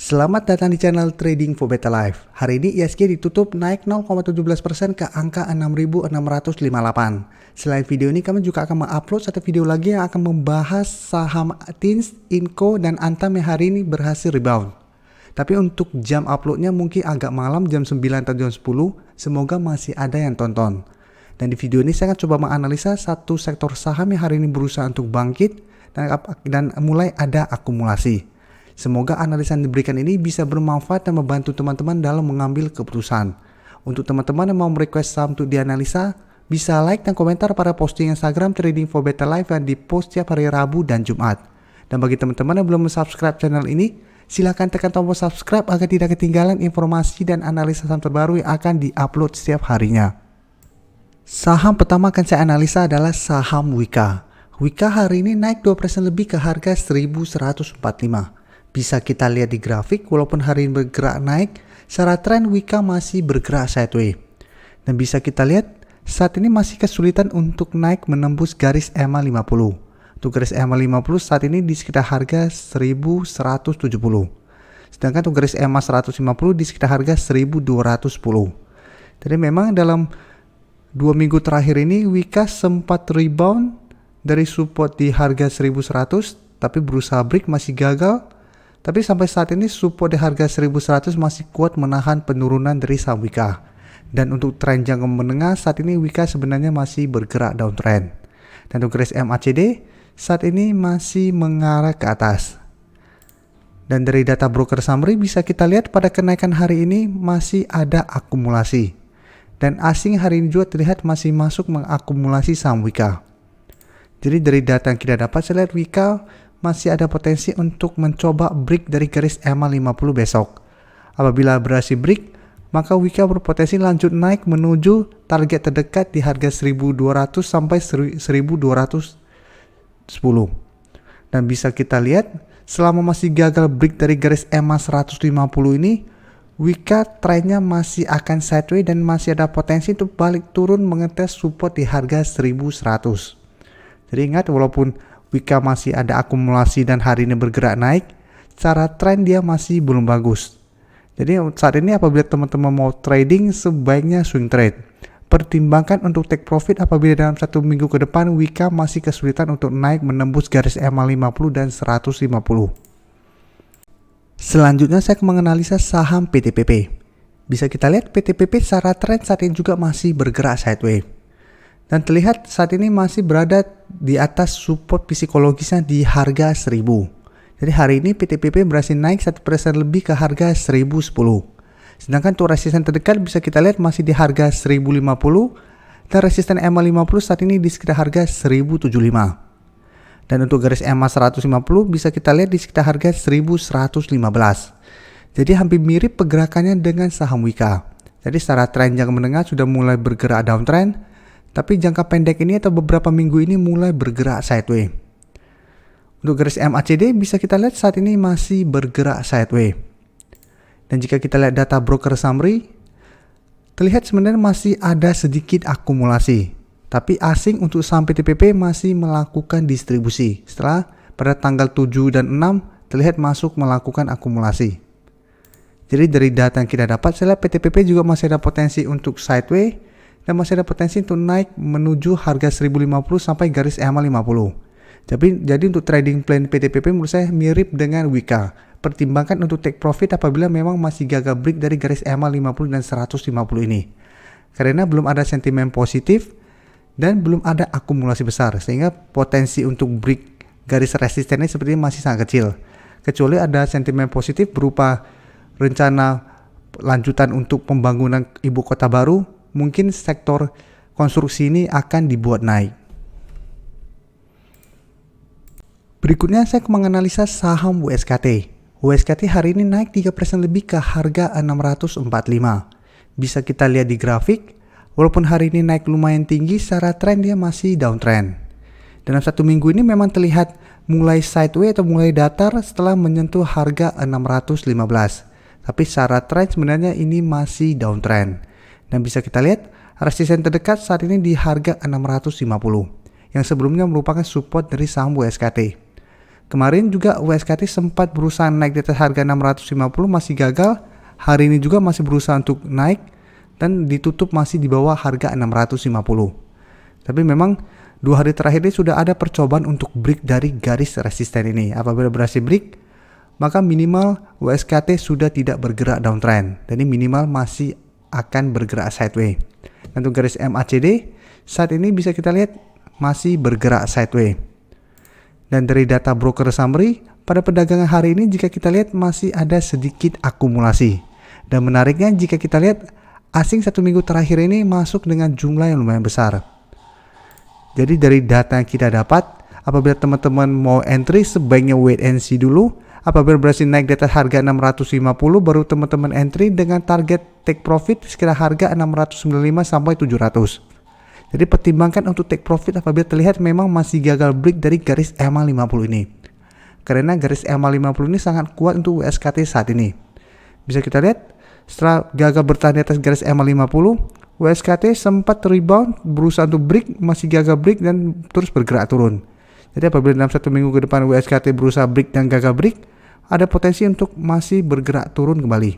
Selamat datang di channel Trading for Better Life. Hari ini ISG ditutup naik 0,17% ke angka 6.658. Selain video ini, kami juga akan mengupload satu video lagi yang akan membahas saham Tins, Inco, dan Antam yang hari ini berhasil rebound. Tapi untuk jam uploadnya mungkin agak malam, jam 9 atau jam 10. Semoga masih ada yang tonton. Dan di video ini saya akan coba menganalisa satu sektor saham yang hari ini berusaha untuk bangkit dan mulai ada akumulasi. Semoga analisa yang diberikan ini bisa bermanfaat dan membantu teman-teman dalam mengambil keputusan. Untuk teman-teman yang mau merequest saham untuk dianalisa, bisa like dan komentar pada posting Instagram Trading for Better Life yang dipost tiap hari Rabu dan Jumat. Dan bagi teman-teman yang belum subscribe channel ini, silakan tekan tombol subscribe agar tidak ketinggalan informasi dan analisa saham terbaru yang akan diupload setiap harinya. Saham pertama akan saya analisa adalah saham Wika. Wika hari ini naik 2% lebih ke harga 1145. Bisa kita lihat di grafik, walaupun hari ini bergerak naik, secara tren Wika masih bergerak sideways. Dan bisa kita lihat, saat ini masih kesulitan untuk naik menembus garis EMA 50. Untuk garis EMA 50 saat ini di sekitar harga 1170. Sedangkan untuk garis EMA 150 di sekitar harga 1210. Jadi memang dalam 2 minggu terakhir ini Wika sempat rebound dari support di harga 1100, tapi berusaha break masih gagal. Tapi sampai saat ini support di harga 1100 masih kuat menahan penurunan dari saham Wika. Dan untuk tren jangka menengah saat ini Wika sebenarnya masih bergerak downtrend. Dan untuk garis MACD saat ini masih mengarah ke atas. Dan dari data broker summary bisa kita lihat pada kenaikan hari ini masih ada akumulasi. Dan asing hari ini juga terlihat masih masuk mengakumulasi saham Wika. Jadi dari data yang kita dapat saya lihat Wika masih ada potensi untuk mencoba break dari garis EMA 50 besok. Apabila berhasil break, maka Wika berpotensi lanjut naik menuju target terdekat di harga 1200 sampai 1210. Dan bisa kita lihat, selama masih gagal break dari garis EMA 150 ini, Wika trennya masih akan sideways dan masih ada potensi untuk balik turun mengetes support di harga 1100. Jadi ingat, walaupun Wika masih ada akumulasi dan hari ini bergerak naik, secara tren dia masih belum bagus. Jadi saat ini apabila teman-teman mau trading sebaiknya swing trade. Pertimbangkan untuk take profit apabila dalam 1 minggu ke depan Wika masih kesulitan untuk naik menembus garis EMA 50 dan 150. Selanjutnya saya akan menganalisa saham PTPP. Bisa kita lihat PTPP secara tren saat ini juga masih bergerak sideways. Dan terlihat saat ini masih berada di atas support psikologisnya di harga 1000. Jadi hari ini PTPP berhasil naik 1% lebih ke harga 1010. Sedangkan untuk resisten terdekat bisa kita lihat masih di harga 1050. Dan resisten EMA 50 saat ini di sekitar harga 1075. Dan untuk garis EMA 150 bisa kita lihat di sekitar harga 1115. Jadi hampir mirip pergerakannya dengan saham Wika. Jadi secara tren jangka menengah sudah mulai bergerak downtrend. Tapi jangka pendek ini atau beberapa minggu ini mulai bergerak sideways. Untuk garis MACD bisa kita lihat saat ini masih bergerak sideways. Dan jika kita lihat data broker summary, terlihat sebenarnya masih ada sedikit akumulasi. Tapi asing untuk saham PTPP masih melakukan distribusi. Setelah pada tanggal 7 dan 6 terlihat masuk melakukan akumulasi. Jadi dari data yang kita dapat, saya lihat PTPP juga masih ada potensi untuk sideways. Dan masih ada potensi untuk naik menuju harga 1050 sampai garis EMA 50. Jadi untuk trading plan PTPP menurut saya mirip dengan Wika. Pertimbangkan untuk take profit apabila memang masih gagal break dari garis EMA 50 dan 150 ini. Karena belum ada sentimen positif dan belum ada akumulasi besar. Sehingga potensi untuk break garis resistennya sepertinya masih sangat kecil. Kecuali ada sentimen positif berupa rencana lanjutan untuk pembangunan ibu kota baru, mungkin sektor konstruksi ini akan dibuat naik. Berikutnya saya akan menganalisa saham WSKT. WSKT hari ini naik 3% lebih ke harga 645. Bisa kita lihat di grafik, walaupun hari ini naik lumayan tinggi, secara tren dia masih downtrend. Dalam 1 minggu ini memang terlihat mulai sideways atau mulai datar setelah menyentuh harga 615. Tapi secara tren sebenarnya ini masih downtrend. Dan bisa kita lihat resisten terdekat saat ini di harga 650 yang sebelumnya merupakan support dari saham WSKT. Kemarin juga USKT sempat berusaha naik di atas harga 650 masih gagal. Hari ini juga masih berusaha untuk naik dan ditutup masih di bawah harga 650. Tapi memang 2 hari terakhir ini sudah ada percobaan untuk break dari garis resisten ini. Apabila berhasil break, maka minimal USKT sudah tidak bergerak downtrend. Jadi minimal masih akan bergerak sideways. Dan untuk garis MACD saat ini bisa kita lihat masih bergerak sideways. Dan dari data broker summary, pada perdagangan hari ini jika kita lihat masih ada sedikit akumulasi. Dan menariknya jika kita lihat asing 1 minggu terakhir ini masuk dengan jumlah yang lumayan besar. Jadi dari data yang kita dapat, apabila teman-teman mau entry sebaiknya wait and see dulu. Apabila berhasil naik di atas harga 650 baru teman-teman entry dengan target take profit sekitar harga 695 sampai 700. Jadi pertimbangkan untuk take profit apabila terlihat memang masih gagal break dari garis EMA 50 ini. Karena garis EMA 50 ini sangat kuat untuk USKT saat ini. Bisa kita lihat setelah gagal bertahan di atas garis EMA 50, USKT sempat rebound berusaha untuk break, masih gagal break dan terus bergerak turun. Jadi apabila dalam 1 minggu ke depan USKT berusaha break dan gagal break, ada potensi untuk masih bergerak turun kembali.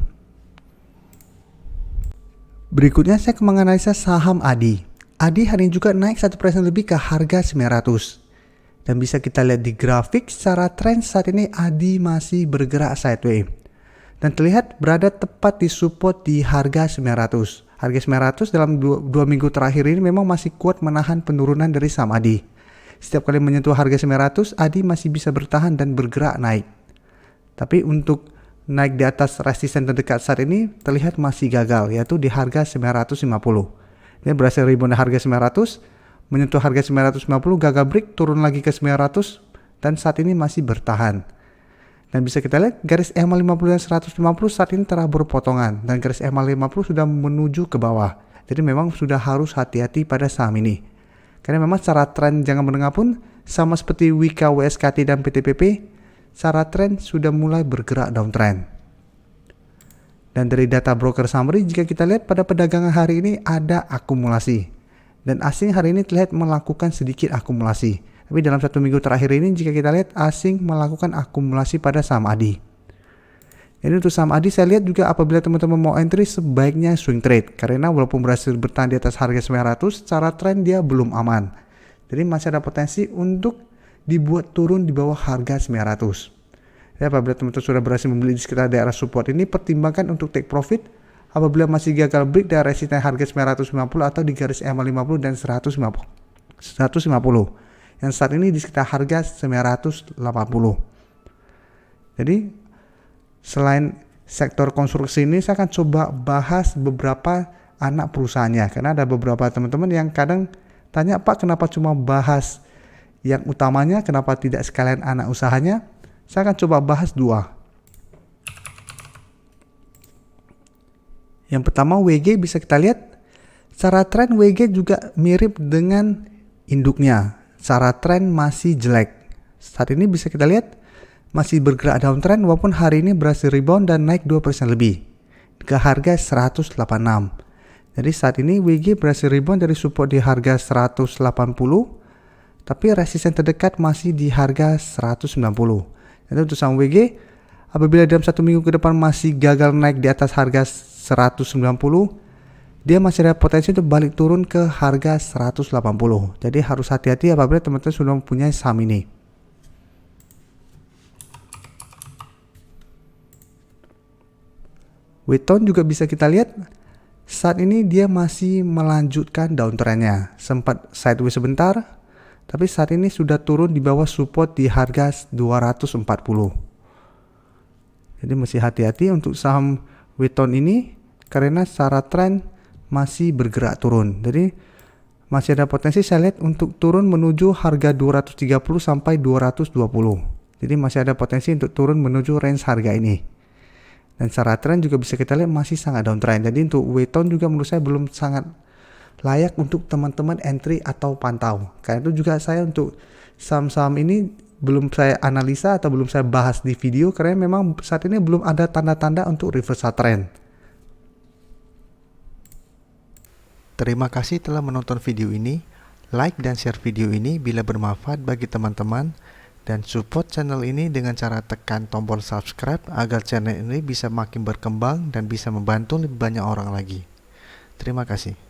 Berikutnya saya akan menganalisa saham ADI. ADI hari ini juga naik 1% lebih ke harga 900. Dan bisa kita lihat di grafik secara tren saat ini ADI masih bergerak sideways. Dan terlihat berada tepat di support di harga 900. Harga 900 dalam 2 minggu terakhir ini memang masih kuat menahan penurunan dari saham ADI. Setiap kali menyentuh harga 900, ADI masih bisa bertahan dan bergerak naik. Tapi untuk naik di atas resisten terdekat saat ini terlihat masih gagal, yaitu di harga 950. Dia berhasil rebound di harga 900, menyentuh harga 950, gagal break, turun lagi ke 900, dan saat ini masih bertahan. Dan bisa kita lihat garis EMA 50 dan 150 saat ini telah berpotongan, dan garis EMA 50 sudah menuju ke bawah. Jadi memang sudah harus hati-hati pada saham ini. Karena memang secara tren jangka menengah pun sama seperti Wika, WSKT, dan PTPP, secara tren sudah mulai bergerak downtrend. Dan dari data broker summary jika kita lihat pada perdagangan hari ini ada akumulasi. Dan asing hari ini terlihat melakukan sedikit akumulasi. Tapi dalam 1 minggu terakhir ini jika kita lihat asing melakukan akumulasi pada saham ADI. Jadi untuk saham ADI saya lihat juga apabila teman-teman mau entry sebaiknya swing trade. Karena walaupun berhasil bertahan di atas harga 900 secara tren dia belum aman. Jadi masih ada potensi untuk dibuat turun di bawah harga 900. Ya, apabila teman-teman sudah berhasil membeli di sekitar daerah support ini, pertimbangkan untuk take profit apabila masih gagal break dari resisten harga 950 atau di garis EMA 50 dan 150. Yang saat ini di sekitar harga 980. Jadi selain sektor konstruksi ini saya akan coba bahas beberapa anak perusahaannya, karena ada beberapa teman-teman yang kadang tanya, Pak, kenapa cuma bahas yang utamanya, kenapa tidak sekalian anak usahanya? Saya akan coba bahas 2. Yang pertama WG, bisa kita lihat secara tren WG juga mirip dengan induknya. Secara tren masih jelek. Saat ini bisa kita lihat masih bergerak downtrend walaupun hari ini berhasil rebound dan naik 2% lebih ke harga 186. Jadi saat ini WG berhasil rebound dari support di harga 180, tapi resisten terdekat masih di harga 190. Dan untuk saham WG, apabila dalam 1 minggu ke depan masih gagal naik di atas harga 190, dia masih ada potensi untuk balik turun ke harga 180. Jadi harus hati-hati apabila teman-teman sudah mempunyai saham ini. Weton juga bisa kita lihat saat ini dia masih melanjutkan downtrendnya. Sempat sideways sebentar, tapi saat ini sudah turun di bawah support di harga 240. Jadi masih hati-hati untuk saham Weton ini karena secara tren masih bergerak turun. Jadi masih ada potensi saya lihat untuk turun menuju harga 230 sampai 220. Jadi masih ada potensi untuk turun menuju range harga ini. Dan secara tren juga bisa kita lihat masih sangat downtrend. Jadi untuk Weton juga menurut saya belum sangat layak untuk teman-teman entry atau pantau. Karena itu juga saya untuk saham-saham ini belum saya analisa atau belum saya bahas di video karena memang saat ini belum ada tanda-tanda untuk reversal trend. Terima kasih telah menonton video ini. Like dan share video ini bila bermanfaat bagi teman-teman. Dan support channel ini dengan cara tekan tombol subscribe agar channel ini bisa makin berkembang dan bisa membantu lebih banyak orang lagi. Terima kasih.